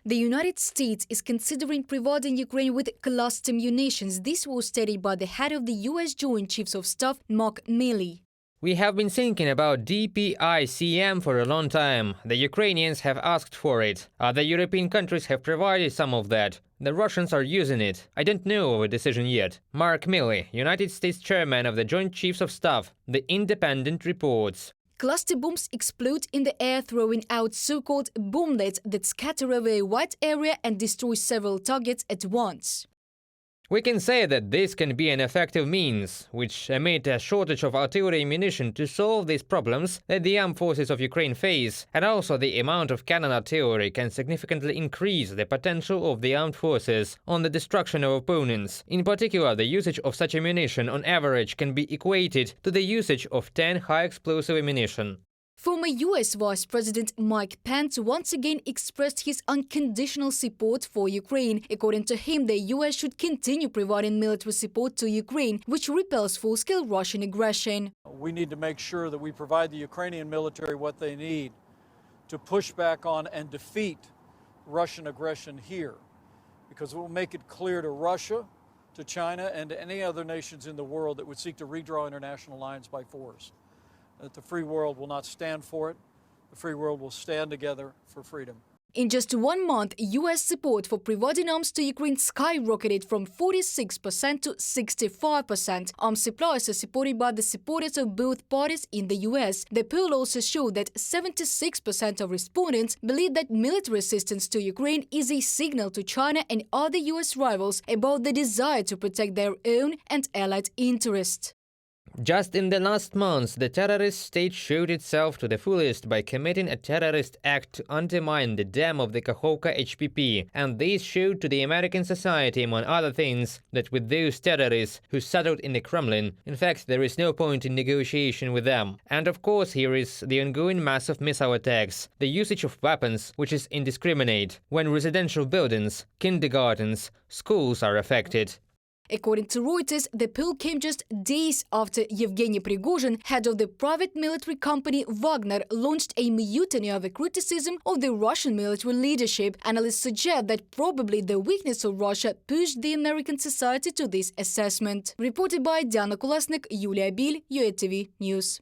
The United States is considering providing Ukraine with cluster munitions. This was stated by the head of the U.S. Joint Chiefs of Staff, Mark Milley. We have been thinking about DPICM for a long time. The Ukrainians have asked for it. Other European countries have provided some of that. The Russians are using it. I don't know of a decision yet. Mark Milley, United States Chairman of the Joint Chiefs of Staff, The Independent reports. Cluster bombs explode in the air, throwing out so-called bomblets that scatter over a wide area and destroy several targets at once. We can say that this can be an effective means, which, amid a shortage of artillery ammunition, to solve these problems that the armed forces of Ukraine face, and also the amount of cannon artillery can significantly increase the potential of the armed forces on the destruction of opponents. In particular, the usage of such ammunition on average can be equated to the usage of 10 high-explosive ammunition. Former U.S. Vice President Mike Pence once again expressed his unconditional support for Ukraine. According to him, the U.S. should continue providing military support to Ukraine, which repels full-scale Russian aggression. We need to make sure that we provide the Ukrainian military what they need to push back on and defeat Russian aggression here, because it will make it clear to Russia, to China, and to any other nations in the world that would seek to redraw international lines by force, that the free world will not stand for it. The free world will stand together for freedom. In just 1 month, U.S. support for providing arms to Ukraine skyrocketed from 46% to 65%. Arms supplies are supported by the supporters of both parties in the U.S. The poll also showed that 76% of respondents believe that military assistance to Ukraine is a signal to China and other U.S. rivals about the desire to protect their own and allied interests. Just in the last months, the terrorist state showed itself to the fullest by committing a terrorist act to undermine the dam of the Kakhovka HPP, and this showed to the American society, among other things, that with those terrorists who settled in the Kremlin, in fact, there is no point in negotiation with them. And of course, here is the ongoing massive missile attacks, the usage of weapons, which is indiscriminate, when residential buildings, kindergartens, schools are affected. According to Reuters, the poll came just days after Yevgeny Prigozhin, head of the private military company Wagner, launched a mutiny over criticism of the Russian military leadership. Analysts suggest that probably the weakness of Russia pushed the American society to this assessment. Reported by Diana Kolesnik, Yulia Bil, UATV News.